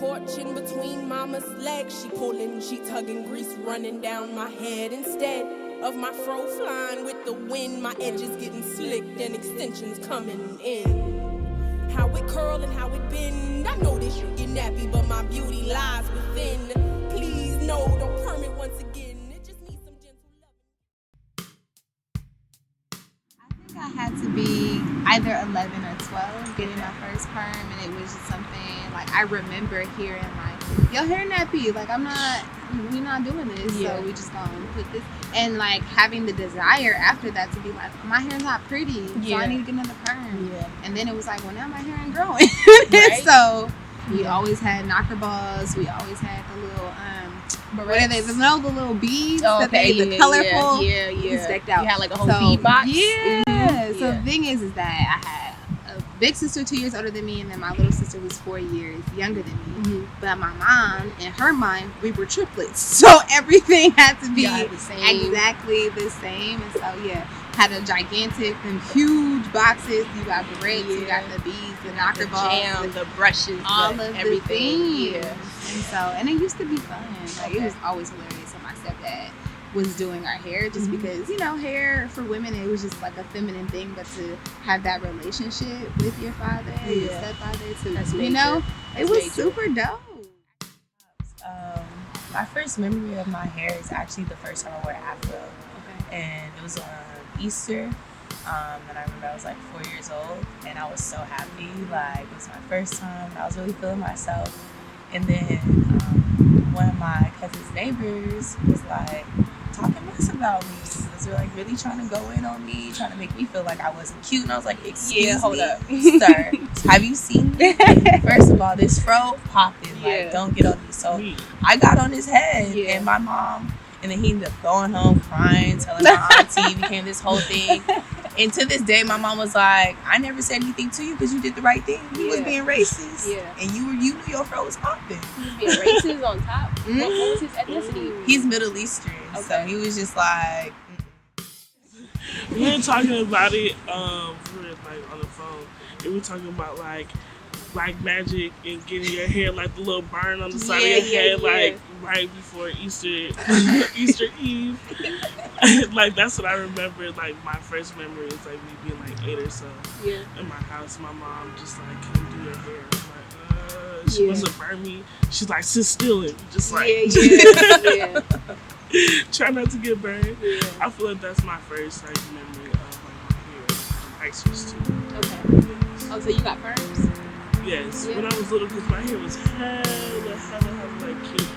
porch in between mama's legs. She pulling, she tugging, grease running down my head. Instead of my fro flying with the wind, my edges getting slicked and extensions coming in. How it curl and how it bend, I know this should get nappy, but my beauty lies within. Please, no, don't perm it once again. It just needs some gentle loving. I had to be either 11 or 12 getting my first perm, and it was just something like I remember hearing like, "Your hair nappy, like we're not doing this, so we just gonna put this," and like having the desire after that to be like, my hair's not pretty, so I need to get another perm. And then it was like, well, now my hair ain't growing. So we always had knocker balls. We always had the little what are they? The little beads that the colorful. Decked out. You had like a whole bead box. So the thing is that I had a big sister 2 years older than me, and then my little sister was 4 years younger than me. But my mom, in her mind, we were triplets, so everything had to be exactly the same. And so had a gigantic and huge boxes. You got the braids, you got the beads, the knocker balls, the brushes, all of everything. The things. And it used to be fun. Like it was always hilarious when my stepdad was doing our hair, just because hair for women, it was just like a feminine thing, but to have that relationship with your father, your stepfather, it was super dope. My first memory of my hair is actually the first time I wore afro, and it was on Easter, and I remember I was like 4 years old, and I was so happy. Like it was my first time, I was really feeling myself. And then one of my cousin's neighbors was like talking mess about me, because they're like really trying to go in on me, trying to make me feel like I wasn't cute. And I was like, excuse me, sir, have you seen me? First of all, this fro popping, like don't get on me. So I got on his head, and my mom, and then he ended up going home crying, telling my auntie, became this whole thing. And to this day, my mom was like, I never said anything to you because you did the right thing. He was being racist. And you knew your fro was popping. He was being racist on top? What was his ethnicity? He's Middle Eastern. So he was just like... We were talking about it like on the phone. And we were talking about like Black Magic and getting your hair like the little burn on the side of your head, like right before Easter Eve. Like that's what I remember. Like my first memory is like me being like 8 or so in my house. My mom just like, can you do your hair? I'm like, she wants to burn me. She's like, sit still and just like try not to get burned. I feel like that's my first like memory of like my hair from Ice Fish too. Okay. Oh, so you got perms? Yes, when I was little, because my hair was hella like cute.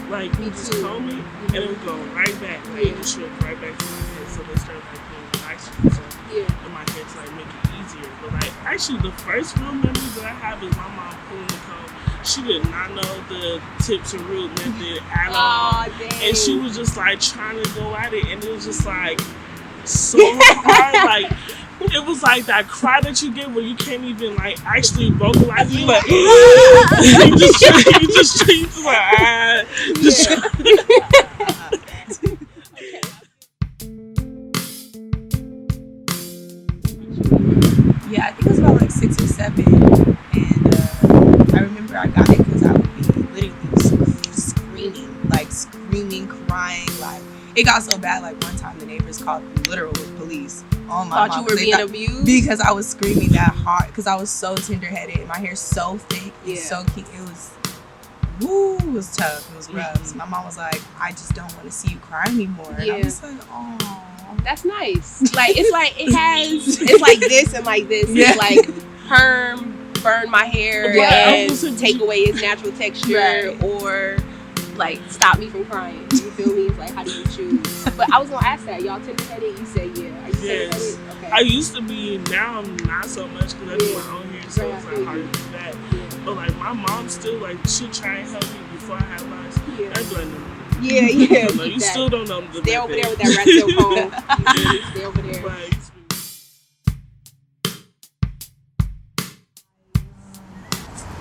Like you just comb it and it would go right back, like it would shrink right back to my head. So they started like doing nice stuff in my head to like make it easier. But like actually, the first real memory that I have is my mom pulling the comb. She did not know the tip to root method at all, and she was just like trying to go at it, and it was just like so hard, like. It was like that cry that you get where you can't even like actually vocalize it. You like you just like Yeah, I think it was about like 6 or 7, and I remember I got it because I would be literally screaming, crying, like it got so bad. Like one time, the neighbors called the literal police. Oh my! Thought you were being abused because I was screaming that hard. Because I was so tender-headed. My hair's so thick and so cute. It was tough. It was rough. So my mom was like, "I just don't want to see you cry anymore." And I was like, "Oh, that's nice." Like it's like it's like this and like this. It's like perm, burn my hair, and take away its natural texture, or like stop me from crying. You feel me? It's like, how do you choose? But I was gonna ask that. Y'all tender-headed? You said yeah. Are you tender-headed? Okay. I used to be. Now I'm not so much because I do my own hair, so it's like hard to do that. But like my mom still like she'll try and help me before I have mine. I'd be like, no. No, you still don't know the Stay over there with that rat comb. Stay over there. Right.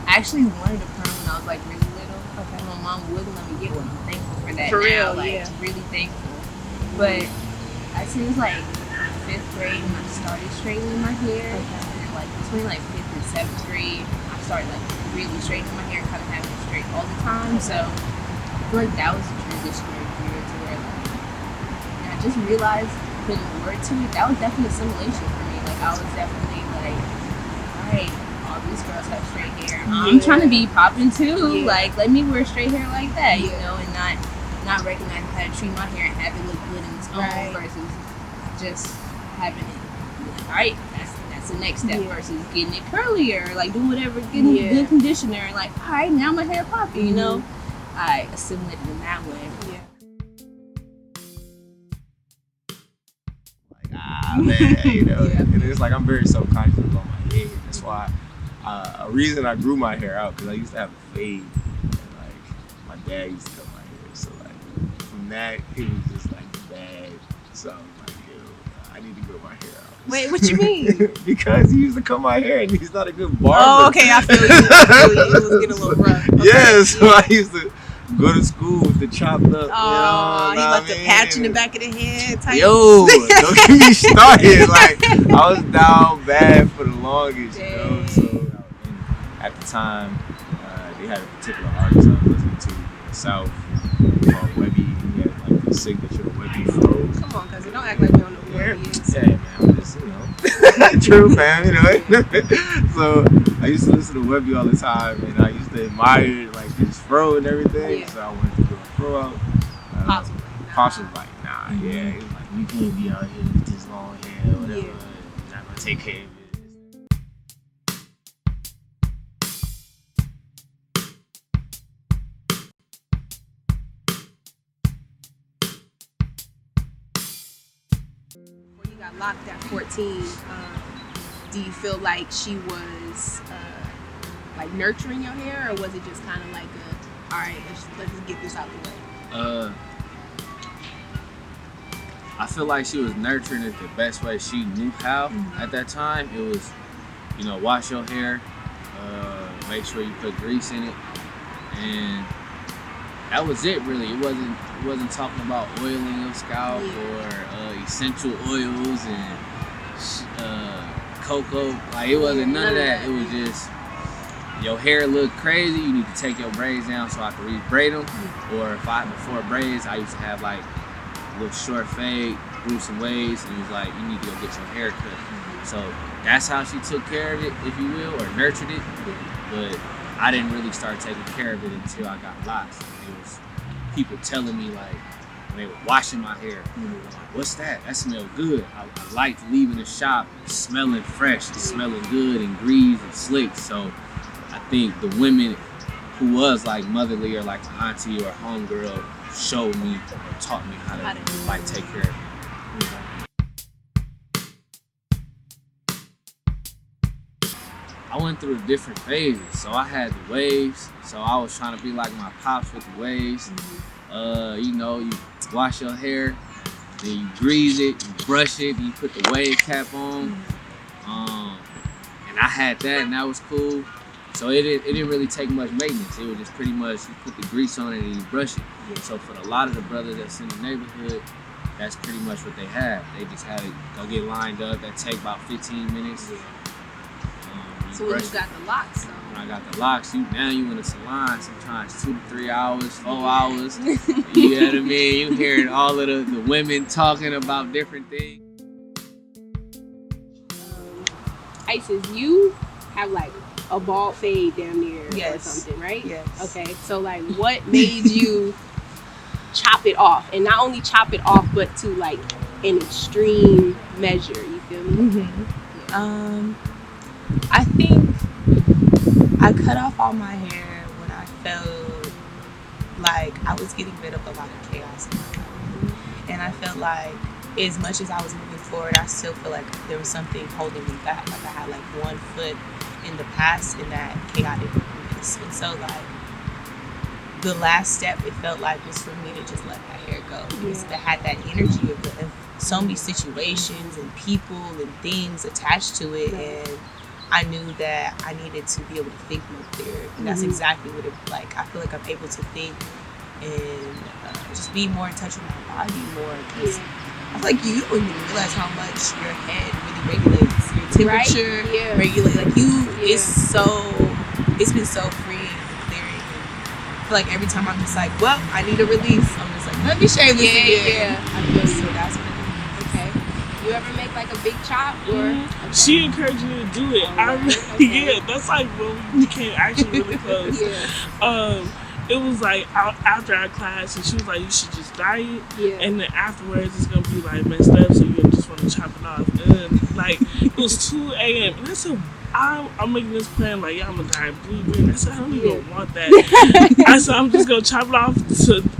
I actually wanted a perm when I was like really little. Okay. My mom wouldn't let me get one. I'm thankful for that. For real, now, like really thankful. But as soon as like 5th grade when I started straightening my hair, like between like 5th and 7th grade, I started like really straightening my hair and kind of having it straight all the time. So I feel like that was a transitionary period to where like, and I just realized putting the word to it, that was definitely assimilation for me. Like I was definitely like, all right, all these girls have straight hair. I'm trying to be popping too. Yeah. Like let me wear straight hair like that, you know, and not recognize how to treat my hair and have it look good in its own versus just having it. All right, that's the next step versus getting it curlier, like do whatever, getting a good conditioner, and like, all right, now my hair popping, you know. I assimilated in that way. Man, you know, and it's like I'm very self-conscious about my hair. That's why a reason I grew my hair out, because I used to have a fade, and like my dad used to cut my hair, so like from that it was just like bad. So I'm like, yo, I need to grow my hair out. Wait, what you mean? Because he used to cut my hair and he's not a good barber. Oh, okay, I feel you. It was getting a little rough. Okay. Yeah, so I used to go to school with the chopped up. Oh, you left the patch in the back of the head type. Yo, don't get me started. Like I was down bad for the longest, you know. So at the time, they had a particular artist I was listening to in the South called Webby. He had like the signature Webby flow. Come on, cuz don't act like we don't know who Webby is. Yeah, man, I'm just, you know, true, man, you know. So I used to listen to Webby all the time, and I used to admire like his fro and everything. Yeah. So I wanted to grow a fro out. Pops was like, nah, yeah. He was like, we can't be out here with this long hair or whatever. Yeah. You're not gonna take care of it. Got locked at 14. Do you feel like she was like nurturing your hair, or was it just kind of like all right, let's just get this out the way? I feel like she was nurturing it the best way she knew how. At that time, it was, you know, wash your hair, make sure you put grease in it, and that was it really. It wasn't talking about oiling your scalp or essential oils and cocoa. Like it wasn't none of that. It was just your hair looked crazy. You need to take your braids down so I could re-braid them. Or if I before braids, I used to have like a little short fade, grew some waves, and it was like you need to go get your hair cut. So that's how she took care of it, if you will, or nurtured it. But I didn't really start taking care of it until I got locks. It was people telling me like when they were washing my hair, like, what's that? That smells good. I liked leaving the shop smelling fresh, smelling good and greased and slick. So I think the women who was like motherly or like an auntie or a homegirl showed me or taught me how to like take care of it. I went through different phases. So I had the waves. So I was trying to be like my pops with the waves. You know, you wash your hair, then you grease it, you brush it, then you put the wave cap on. And I had that, and that was cool. So it didn't really take much maintenance. It was just pretty much you put the grease on it and you brush it. So for a lot of the brothers that's in the neighborhood, that's pretty much what they had. They just had to go get lined up. That take about 15 minutes. So when you got the locks, when I got the locks, now you in a salon sometimes 2 to 3 hours, 4 hours. You know what I mean? You hearing all of the women talking about different things. Isis, you have like a bald fade down there or Yes. something, right? Yes. Okay, so like what made you chop it off? And not only chop it off, but to like an extreme measure, you feel me? I think I cut off all my hair when I felt like I was getting rid of a lot of chaos in my life. And I felt like as much as I was moving forward, I still feel like there was something holding me back. Like I had like one foot in the past in that chaotic movement. And so like the last step it felt like was for me to just let my hair go. Because it had that energy of so many situations and people and things attached to it. And I knew that I needed to be able to think more clear. And that's exactly what it like. I feel like I'm able to think and just be more in touch with my body more. Because I feel like you don't even realize how much your head really regulates your temperature, regulate. Like you, it's been so freeing and clearing. I feel like every time I'm just like, well, I need a release. I'm just like, let me shave this again. So that's what I do. Okay. You ever make like a big chop or? She encouraged me to do it. Yeah, that's like when we became actually really close. It was like after our class, and she was like, "You should just diet." And then afterwards, it's gonna be like messed up, so you just want to chop it off. And then, like it was 2 a.m. and I said, I'm making this plan like, yeah, I'm gonna dye blue green. I said, I don't even want that. I said, I'm just gonna chop it off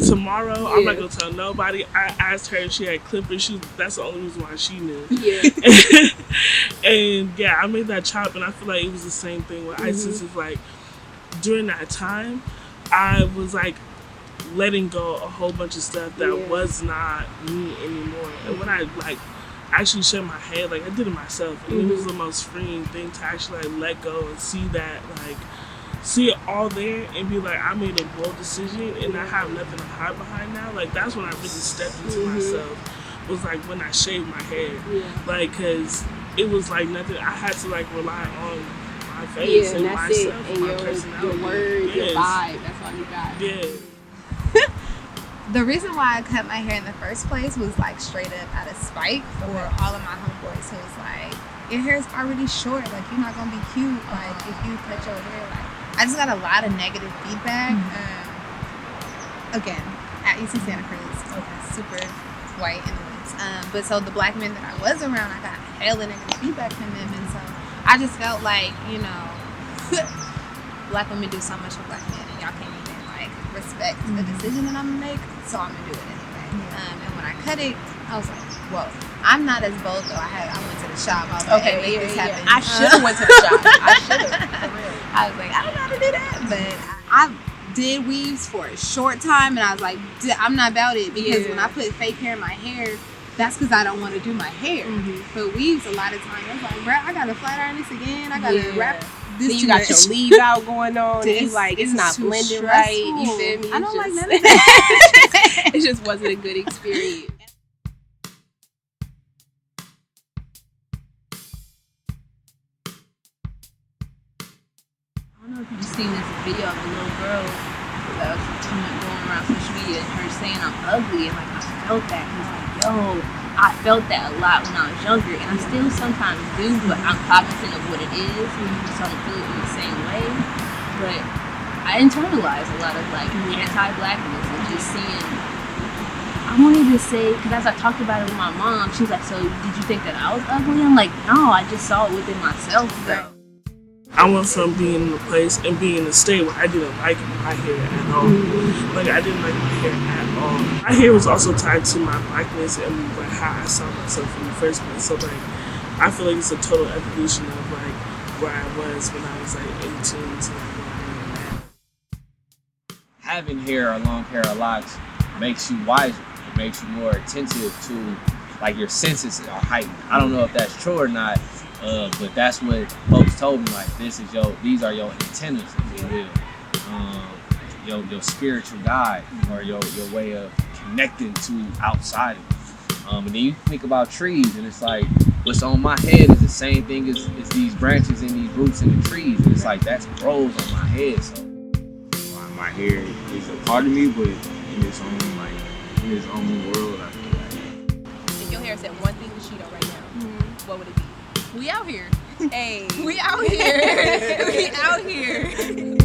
tomorrow. I'm not gonna tell nobody. I asked her if she had clippers. That's the only reason why she knew. And yeah, I made that chop, and I feel like it was the same thing with Isis. It's like during that time, I was like letting go a whole bunch of stuff that was not me anymore. And when I like actually shaved my head, like I did it myself, and it was the most freeing thing to actually like let go and see that, like see it all there and be like, I made a bold decision and I have nothing to hide behind now. Like that's when I really stepped into myself, was like when I shaved my head. Like because it was like nothing, I had to like rely on my face and that's myself, and my personality. your word, your vibe, that's all you got. The reason why I cut my hair in the first place was like straight up out of spite for all of my homeboys who was like, your hair is already short, like you're not gonna be cute, like if you cut your hair. Like I just got a lot of negative feedback. Again, at UC Santa Cruz, super white in the woods. But so the black men that I was around, I got hella negative feedback from them, and so I just felt like, you know, black women do so much for black men, and y'all can't even like respect the decision that I'm gonna make, so I'm gonna do it anyway. And when I cut it, I was like, whoa, I'm not as bold though. I went to the shop. I was like, hey, make this happen. I should have went to the shop. I should have, for real. I was like, I don't know how to do that, but I did weaves for a short time, and I was like, I'm not about it, because when I put fake hair in my hair, that's because I don't want to do my hair. But weaves, a lot of times, I was like, bro, I gotta flat iron this again. I gotta wrap this. So you got your leave out going on. You like, it's not blending right. You feel me? I don't like none of that. It just wasn't a good experience. I don't know if you've seen this video of a little girl going around social media and her saying I'm ugly, and like I felt that. He's like, yo, I felt that a lot when I was younger, and I still sometimes do, but I'm cognizant of what it is, so I don't feel it in the same way. But I internalize a lot of like anti-blackness and just seeing. I won't even say, because as I talked about it with my mom, she's like, so did you think that I was ugly? I'm like, no, I just saw it within myself, though. I went from being in a place and being in a state where I didn't like my hair at all. Like I didn't like my hair at all. My hair was also tied to my blackness and like how I saw myself in the first place. So like I feel like it's a total evolution of like where I was when I was like 18 to like where I am now. Having hair or long hair or locks makes you wiser. It makes you more attentive to, like, your senses are heightened. I don't know if that's true or not. But that's what folks told me, like, these are your antennas, if you will. Your spiritual guide, or your way of connecting to outside of you. And then you think about trees, and it's like, what's on my head is the same thing as these branches and these roots in the trees. And it's like, that grows on my head. So my hair is a part of me, but in its own world, I feel like. If your hair said one thing to Cheeto right now, what would it be? We out here. Hey. We out here. We out here.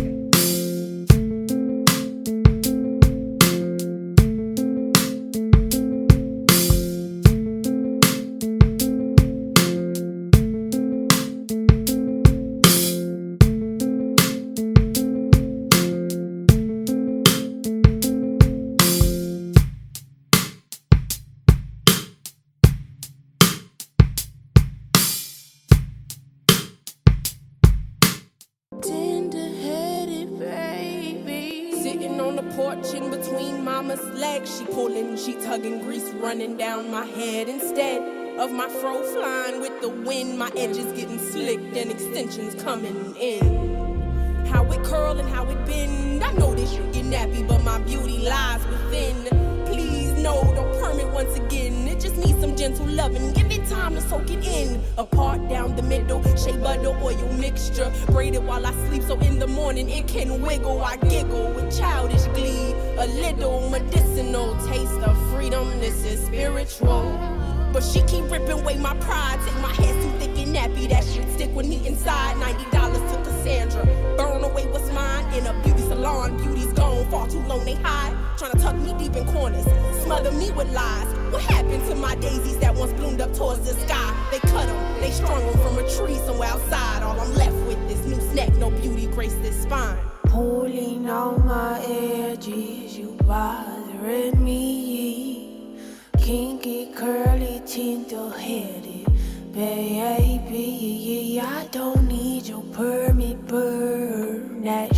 In between mama's legs, she pulling, she tugging, grease running down my head. Instead of my fro flying with the wind, my edges getting slicked and extensions coming in. How it curl and how it bend, I know this you get nappy, but my beauty lies within. Please no, don't perm it once again. It just needs some gentle loving. Give it time. time to soak it in. Apart down the middle, shea butter oil mixture. Braided while I sleep, so in the morning it can wiggle. I giggle with childish glee. A little medicinal taste of freedom. This is spiritual. But she keep ripping away my pride. Take my hair too thick and nappy. That shit stick with me inside. $90 to Cassandra. Burn away what's mine in a beauty salon. Beauty's gone, far too long they hide. Trying to tuck me deep in corners, smother me with lies. What happened to my daisies that once bloomed up towards the sky? They cut them, they strung them from a tree somewhere outside. All I'm left with is new neck, no beauty grace this spine. Pulling out my edges, you bothering me. Kinky, curly, tingle-headed baby. I don't need your permit, burn that